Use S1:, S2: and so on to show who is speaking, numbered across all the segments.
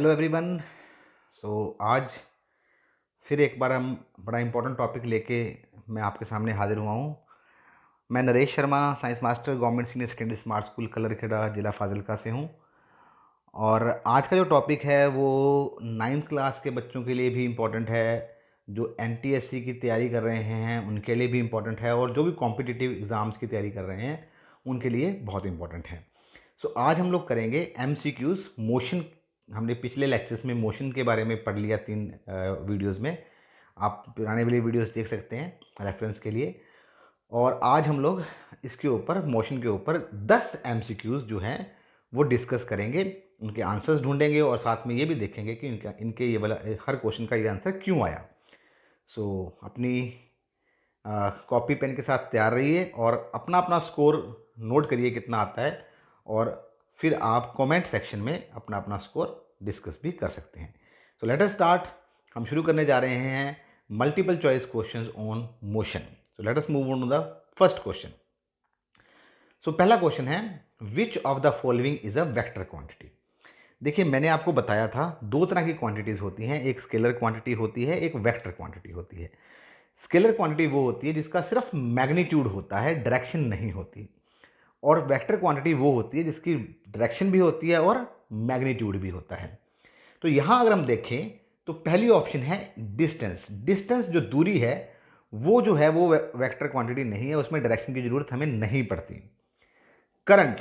S1: Hello everyone. आज फिर एक बार हम बड़ा इम्पोर्टेंट टॉपिक लेके मैं आपके सामने हाजिर हुआ हूँ। मैं Naresh Sharma, science master, government senior secondary smart school Kalarkheda, जिला फाजिलका से हूँ। और आज का जो टॉपिक है वो 9th क्लास के बच्चों के लिए भी इम्पोर्टेंट है, जो एनटीएससी की तैयारी कर रहे हैं उनके लिए भी इम्पोर्टेंट है, और जो भी कॉम्पिटिटिव एग्ज़ाम्स की तैयारी कर रहे हैं उनके लिए बहुत इम्पोर्टेंट है। आज हम लोग करेंगे एमसीक्यूज़ मोशन। हमने पिछले लेक्चर्स में मोशन के बारे में पढ़ लिया 3 वीडियोज़ में। आप पुराने वाली वीडियोज़ देख सकते हैं रेफरेंस के लिए। और आज हम लोग इसके ऊपर, मोशन के ऊपर 10 एमसीक्यूज़ जो हैं वो डिस्कस करेंगे, उनके आंसर्स ढूंढेंगे और साथ में ये भी देखेंगे कि इनके ये वाला हर क्वेश्चन का ये आंसर क्यों आया। अपनी कॉपी पेन के साथ तैयार रहिए और अपना अपना स्कोर नोट करिए कितना आता है, और फिर आप कमेंट सेक्शन में अपना अपना स्कोर डिस्कस भी कर सकते हैं। Let us start. हम शुरू करने जा रहे हैं multiple choice questions on motion. Let us move on to the first question. पहला क्वेश्चन है, which of the following is a vector quantity. देखिए, मैंने आपको बताया था दो तरह की क्वांटिटीज़ होती हैं, एक स्केलर क्वांटिटी होती है, एक वेक्टर क्वांटिटी होती है। स्केलर क्वांटिटी वो होती है जिसका सिर्फ मैग्नीट्यूड होता है, डायरेक्शन नहीं होती। और वेक्टर क्वांटिटी वो होती है जिसकी डायरेक्शन भी होती है और मैग्नीट्यूड भी होता है। तो यहाँ अगर हम देखें तो पहली ऑप्शन है डिस्टेंस। डिस्टेंस जो दूरी है वो जो है वो वेक्टर क्वांटिटी नहीं है, उसमें डायरेक्शन की ज़रूरत हमें नहीं पड़ती। करंट,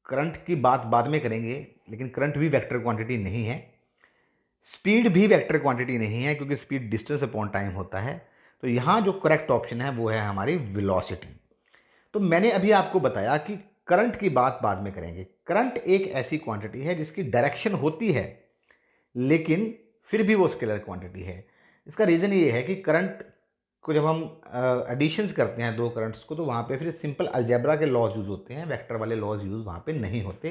S1: करंट की बात बाद में करेंगे, लेकिन करंट भी वेक्टर क्वांटिटी नहीं है। स्पीड भी वेक्टर क्वांटिटी नहीं है क्योंकि स्पीड डिस्टेंस अपॉन टाइम होता है। तो यहाँ जो करेक्ट ऑप्शन है वो है हमारी वेलोसिटी। तो मैंने अभी आपको बताया कि करंट की बात बाद में करेंगे। करंट एक ऐसी क्वांटिटी है जिसकी डायरेक्शन होती है लेकिन फिर भी वो स्केलर क्वांटिटी है। इसका रीज़न ये है कि करंट को जब हम एडिशंस करते हैं दो करंट्स को, तो वहाँ पे फिर सिंपल अलजेब्रा के लॉज यूज़ होते हैं, वेक्टर वाले लॉज यूज़ वहाँ पे नहीं होते।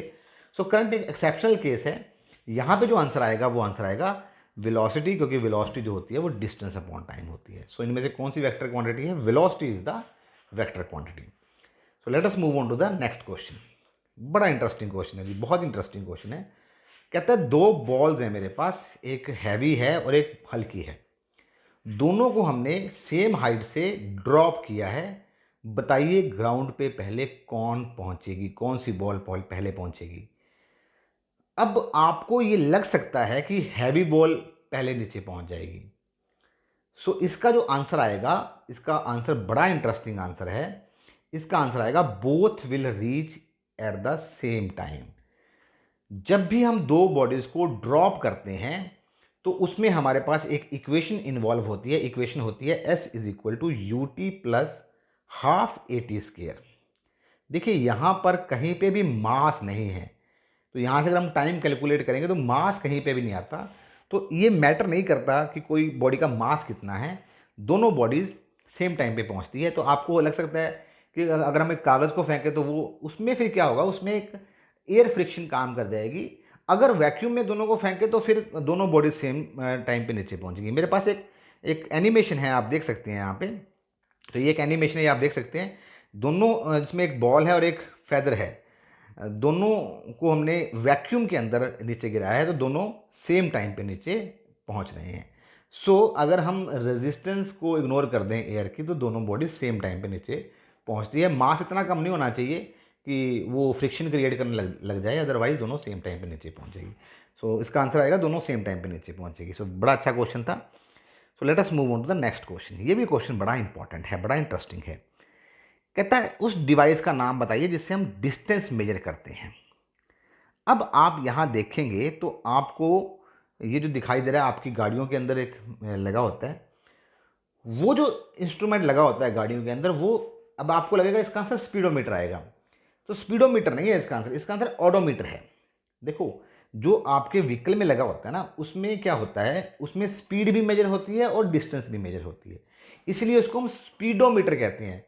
S1: करंट एक एक्सेप्शनल केस है। यहाँ पे जो आंसर आएगा वो आंसर आएगा वेलोसिटी, क्योंकि वेलोसिटी जो होती है वो डिस्टेंस अपॉन टाइम होती है। इनमें से कौन सी वेक्टर क्वांटिटी है? Velocity is the vector quantity. Let us move on to the next question. बड़ा इंटरेस्टिंग क्वेश्चन है जी, बहुत इंटरेस्टिंग क्वेश्चन है। कहता है दो बॉल्स हैं मेरे पास, एक हैवी है और एक हल्की है। दोनों को हमने सेम हाइट से ड्रॉप किया है। बताइए ग्राउंड पे पहले कौन पहुंचेगी, कौन सी बॉल पहले पहुंचेगी। अब आपको ये लग सकता है कि हैवी बॉल पहले नीचे पहुंच जाएगी। इसका जो आंसर आएगा, इसका आंसर बड़ा इंटरेस्टिंग आंसर है। इसका आंसर आएगा both will reach at the same time. जब भी हम दो बॉडीज को ड्रॉप करते हैं तो उसमें हमारे पास एक इक्वेशन इन्वॉल्व होती है। इक्वेशन होती है S is equal to u t plus half a t square. देखिए, यहाँ पर कहीं पे भी मास नहीं है, तो यहाँ से अगर हम टाइम कैलकुलेट करेंगे तो मास कहीं पे भी नहीं आता। तो ये मैटर नहीं करता कि कोई बॉडी का मास कितना है, दोनों बॉडीज़ सेम टाइम पे पहुँचती है। तो आपको लग सकता है कि अगर हम एक कागज़ को फेंकें तो वो उसमें फिर क्या होगा, उसमें एक एयर फ्रिक्शन काम कर जाएगी। अगर वैक्यूम में दोनों को फेंके तो फिर दोनों बॉडी सेम टाइम पे नीचे पहुँचेगी। मेरे पास एक एक एनिमेशन है, आप देख सकते हैं यहाँ पे। तो ये एक एनिमेशन है, ये आप देख सकते हैं। दोनों इसमें एक बॉल है और एक फेदर है। दोनों को हमने वैक्यूम के अंदर नीचे गिराया है, तो दोनों सेम टाइम पे नीचे पहुंच रहे हैं। अगर हम रेजिस्टेंस को इग्नोर कर दें एयर की, तो दोनों बॉडी सेम टाइम पे नीचे पहुंचती है। मास इतना कम नहीं होना चाहिए कि वो फ्रिक्शन क्रिएट करने लग जाए, अदरवाइज दोनों सेम टाइम पे नीचे पहुंचेगी। इसका आंसर आएगा दोनों सेम टाइम पे नीचे पहुंचेगी। बड़ा अच्छा क्वेश्चन था। Let us move on to the next question. ये भी क्वेश्चन बड़ा इंपॉर्टेंट है, बड़ा इंटरेस्टिंग है। कहता है उस डिवाइस का नाम बताइए जिससे हम डिस्टेंस मेजर करते हैं। अब आप यहाँ देखेंगे तो आपको ये जो दिखाई दे रहा है, आपकी गाड़ियों के अंदर एक लगा होता है, वो जो इंस्ट्रूमेंट लगा होता है गाड़ियों के अंदर, वो अब आपको लगेगा इसका आंसर स्पीडोमीटर आएगा। तो स्पीडोमीटर नहीं है इसका आंसर, इसका आंसर ऑडोमीटर है। देखो, जो आपके व्हीकल में लगा होता है ना, उसमें क्या होता है, उसमें स्पीड भी मेजर होती है और डिस्टेंस भी मेजर होती है, इसलिए उसको हम स्पीडोमीटर कहते हैं।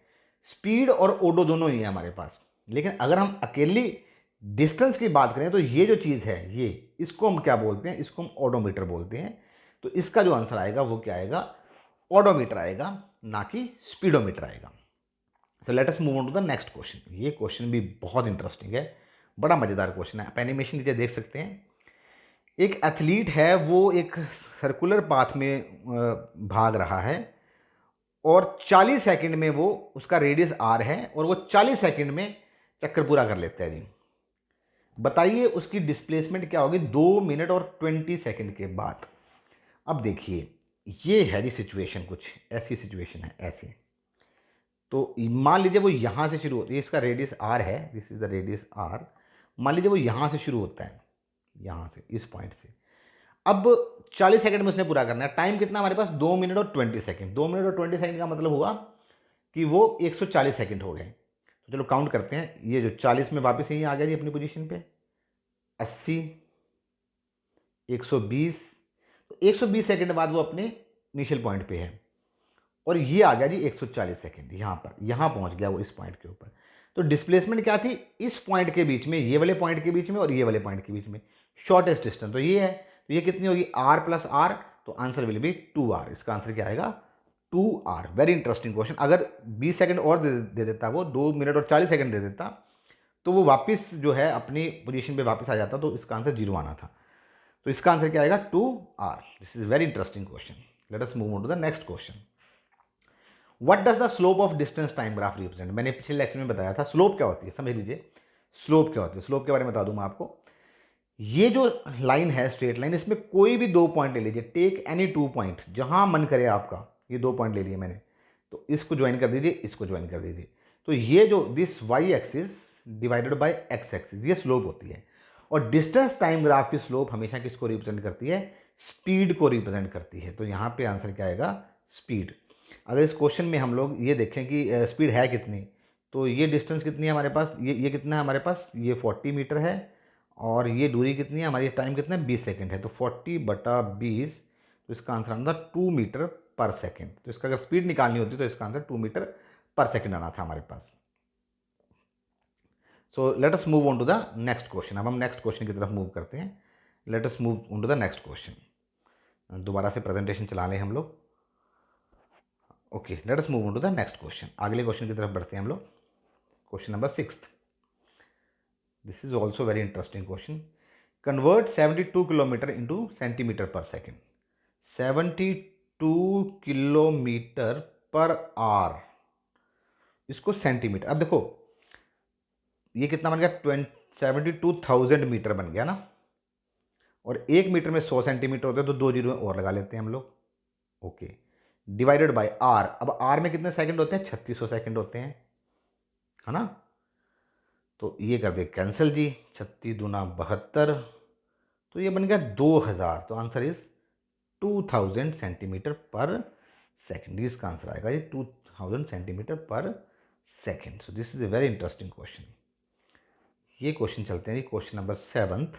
S1: स्पीड और ओडो दोनों ही है हमारे पास। लेकिन अगर हम अकेली डिस्टेंस की बात करें तो ये जो चीज़ है, ये इसको हम क्या बोलते हैं, इसको हम ओडोमीटर बोलते हैं। तो इसका जो आंसर आएगा वो क्या आएगा, ओडोमीटर आएगा, ना कि स्पीडोमीटर आएगा। Let us move on to the next question. ये क्वेश्चन भी बहुत इंटरेस्टिंग है, बड़ा मज़ेदार क्वेश्चन है। आप एनिमेशन नीचे देख सकते हैं। एक एथलीट है, वो एक सर्कुलर पाथ में भाग रहा है और 40 सेकंड में वो, उसका रेडियस आर है और वो 40 सेकंड में चक्कर पूरा कर लेता है जी। बताइए उसकी डिस्प्लेसमेंट क्या होगी 2 मिनट और 20 सेकंड के बाद। अब देखिए ये है जी सिचुएशन, कुछ ऐसी सिचुएशन है ऐसी। तो मान लीजिए वो यहाँ से शुरू होती है, इसका रेडियस आर है, this is the radius r. मान लीजिए वो यहाँ से शुरू होता है, यहाँ से, इस पॉइंट से। अब 40 सेकंड में उसने पूरा करना है। टाइम कितना हमारे पास, 2 मिनट और 20 सेकंड। 2 मिनट और 20 सेकंड का मतलब हुआ कि वो 140 सेकंड हो गए। तो चलो काउंट करते हैं। ये जो 40 में वापस यहीं आ गया जी अपनी पोजीशन पे, 80, 120। तो 120 सेकंड बाद वो अपने इनिशियल पॉइंट पे है और ये आ गया जी 140 सेकंड। यहाँ पर, यहाँ पहुँच गया वो इस पॉइंट के ऊपर। तो डिस्प्लेसमेंट क्या थी, इस पॉइंट के बीच में, ये वाले पॉइंट के बीच में और ये वाले पॉइंट के बीच में शॉर्टेस्ट डिस्टेंस तो ये है। तो ये कितनी होगी, आर प्लस आर। तो आंसर विल बी 2r। इसका आंसर क्या आएगा, 2r। Very interesting question. अगर 20 सेकंड और दे देता, वो 2 मिनट और 40 सेकंड दे देता, तो वो वापस जो है अपनी पोजीशन पे वापस आ जाता, तो इसका आंसर 0 आना था। तो इसका आंसर क्या आएगा, 2r। This is very interesting question. Let us move on to the next question. What does the slope of distance time graph represent. मैंने पिछले लेक्चर में बताया था स्लोप क्या होती है, समझ लीजिए स्लोप क्या होती है। स्लोप के बारे में बता दूं मैं आपको। ये जो लाइन है, स्ट्रेट लाइन, इसमें कोई भी 2 पॉइंट ले लीजिए, टेक एनी 2 पॉइंट, जहां मन करे आपका। ये 2 पॉइंट ले लिए मैंने, तो इसको ज्वाइन कर दीजिए, इसको ज्वाइन कर दीजिए। तो ये जो this y axis divided by x axis, ये स्लोप होती है। और डिस्टेंस टाइम ग्राफ की स्लोप हमेशा किसको रिप्रेजेंट करती है, स्पीड को रिप्रेजेंट करती है। तो यहाँ पे आंसर क्या आएगा, स्पीड। अगर इस क्वेश्चन में हम लोग ये देखें कि स्पीड है कितनी, तो ये डिस्टेंस कितनी है हमारे पास, ये कितना है हमारे पास, ये 40 मीटर है। और ये दूरी कितनी है हमारी, टाइम कितना है, 20 सेकंड है। तो 40/20, तो इसका आंसर आना था 2 मीटर पर सेकंड। तो इसका अगर स्पीड निकालनी होती तो इसका आंसर 2 मीटर पर सेकंड आना था हमारे पास। So let us move on to the next question. अब हम नेक्स्ट क्वेश्चन की तरफ मूव करते हैं। Let us move on to the next question. दोबारा से प्रेजेंटेशन चला लें हम लोग। Okay, let us move on to the next question. अगले क्वेश्चन की तरफ बढ़ते हैं हम लोग। Question number 6। This is also very interesting question. Convert 72 kilometre into centimetre per second. 72 kilometre per our, इसको सेंटीमीटर। अब देखो ये कितना बन गया, 72,000 मीटर बन गया ना। और 1 मीटर में 100 सेंटीमीटर होते हैं, तो 2 जीरो और लगा लेते हैं हम लोग। Okay, divided by r. अब आर में कितने सेकंड होते हैं, 3600 सेकंड होते हैं, है ना। तो ये कर दे कैंसिल जी, 36 दूना 72, तो ये बन गया 2000। तो answer is 2000 centimetre per second. इसका आंसर आएगा ये 2000 centimetre per second. So this is a very interesting question. ये क्वेश्चन चलते हैं जी, क्वेश्चन नंबर 7।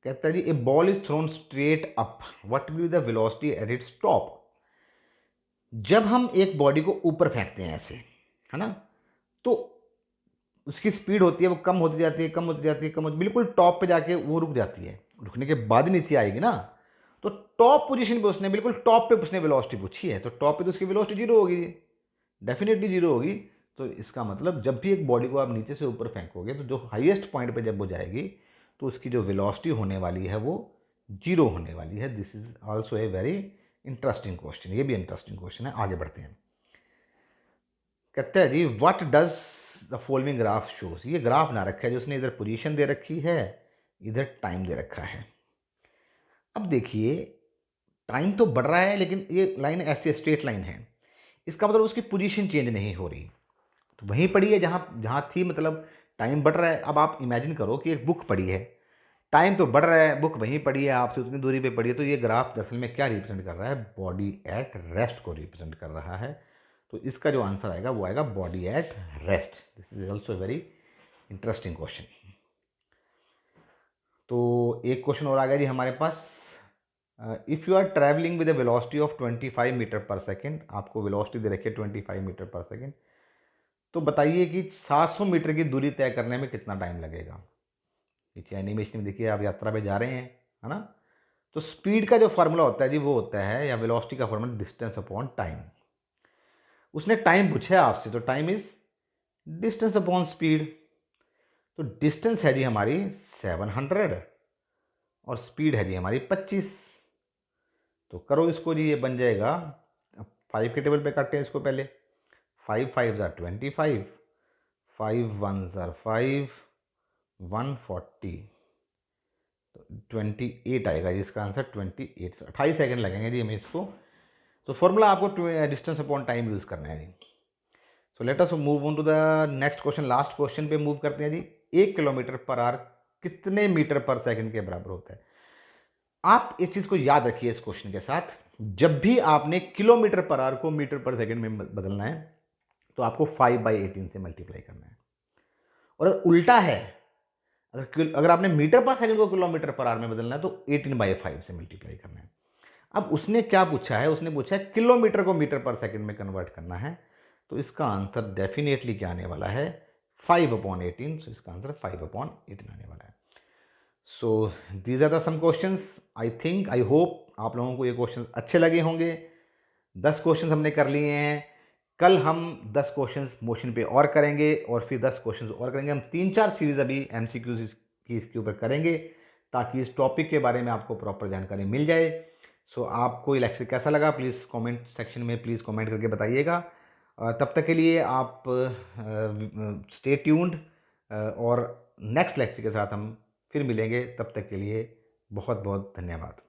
S1: कहता है जी, a ball is thrown straight up, what will be the velocity at its top. जब हम एक बॉडी को ऊपर फेंकते हैं ऐसे, है ना, तो उसकी स्पीड होती है, वो कम होती जाती है, कम होती जाती है, कम होती, बिल्कुल टॉप पे जाके वो रुक जाती है। रुकने के बाद ही नीचे आएगी ना। तो टॉप पोजीशन पे उसने, बिल्कुल टॉप पे उसने वेलोसिटी पूछी है, तो टॉप पे तो उसकी वेलोसिटी जीरो होगी, डेफिनेटली जीरो होगी। तो इसका मतलब जब भी एक बॉडी को आप नीचे से ऊपर फेंकोगे, तो जो हाईएस्ट पॉइंट पे जब वो जाएगी, तो उसकी जो वेलोसिटी होने वाली है वो जीरो होने वाली है। This is also a very interesting question. ये भी इंटरेस्टिंग क्वेश्चन है। आगे बढ़ते हैं। कहते हैं जी, what does the following graph shows. ये ग्राफ ना रखा है जो उसने, इधर पोजीशन दे रखी है, इधर टाइम दे रखा है। अब देखिए टाइम तो बढ़ रहा है, लेकिन ये लाइन ऐसी स्ट्रेट लाइन है, इसका मतलब उसकी पोजीशन चेंज नहीं हो रही, तो वहीं पड़ी है जहाँ जहाँ थी, मतलब टाइम बढ़ रहा है। अब आप इमेजिन करो कि एक बुक पड़ी है, टाइम तो बढ़ रहा है, बुक वहीं पड़ी है, आपसे उतनी दूरी पे पड़ी है। तो ये ग्राफ दरअसल में क्या रिप्रेजेंट कर रहा है, बॉडी एट रेस्ट को रिप्रेजेंट कर रहा है। तो इसका जो आंसर आएगा वो आएगा body at rest. This is also very interesting question. तो एक क्वेश्चन और आ गया जी हमारे पास। If you are travelling with a velocity of 25 metre per second, आपको वेलोसिटी दे रखी है 25 मीटर पर सेकेंड, तो बताइए कि 700 मीटर की दूरी तय करने में कितना टाइम लगेगा। नीचे एनिमेशन में देखिए, आप यात्रा पे जा रहे हैं, है ना। तो स्पीड का जो फार्मूला होता है जी, वो होता है, या वेलोसिटी का फार्मूला, डिस्टेंस अपॉन टाइम। उसने टाइम पूछा है आपसे, तो time is distance upon speed. तो डिस्टेंस है जी हमारी 700, और स्पीड है जी हमारी 25। तो करो इसको जी, ये बन जाएगा। अब 5 के टेबल पे काटते हैं इसको पहले। 5 5 ज़ार 25, 5 1 ज़ार 5, 140, तो 28 आएगा जी इसका आंसर। 28 से 28 सेकंड लगेंगे जी हमें इसको। तो फॉर्मूला आपको डिस्टेंस अपॉन टाइम यूज़ करना है जी। So let us move on to the next question. Last question पे मूव करते हैं जी। 1 किलोमीटर पर आवर कितने मीटर पर सेकंड के बराबर होता है? आप इस चीज़ को याद रखिए इस क्वेश्चन के साथ। जब भी आपने किलोमीटर पर आवर को मीटर पर सेकंड में बदलना है तो आपको 5/18 से मल्टीप्लाई करना है। और अगर उल्टा है, अगर आपने मीटर पर सेकंड को किलोमीटर पर आवर में बदलना है तो 18/5 से मल्टीप्लाई करना है। अब उसने क्या पूछा है? उसने पूछा है किलोमीटर को मीटर पर सेकंड में कन्वर्ट करना है। तो इसका आंसर डेफिनेटली क्या आने वाला है? 5/18। सो इसका आंसर 5/18 आने वाला है। So these are the some questions. I think, I hope आप लोगों को ये क्वेश्चंस अच्छे लगे होंगे। 10 क्वेश्चंस हमने कर लिए हैं। कल हम 10 क्वेश्चंस मोशन पे और करेंगे और फिर 10 क्वेश्चंस और करेंगे। हम 3-4 सीरीज अभी एमसीक्यूज की इसके ऊपर करेंगे ताकि इस टॉपिक के बारे में आपको प्रॉपर जानकारी मिल जाए। सो आपको ये लेक्चर कैसा लगा प्लीज़ कमेंट सेक्शन में प्लीज़ कमेंट करके बताइएगा। तब तक के लिए आप स्टे ट्यून्ड, और नेक्स्ट लेक्चर के साथ हम फिर मिलेंगे। तब तक के लिए बहुत बहुत धन्यवाद।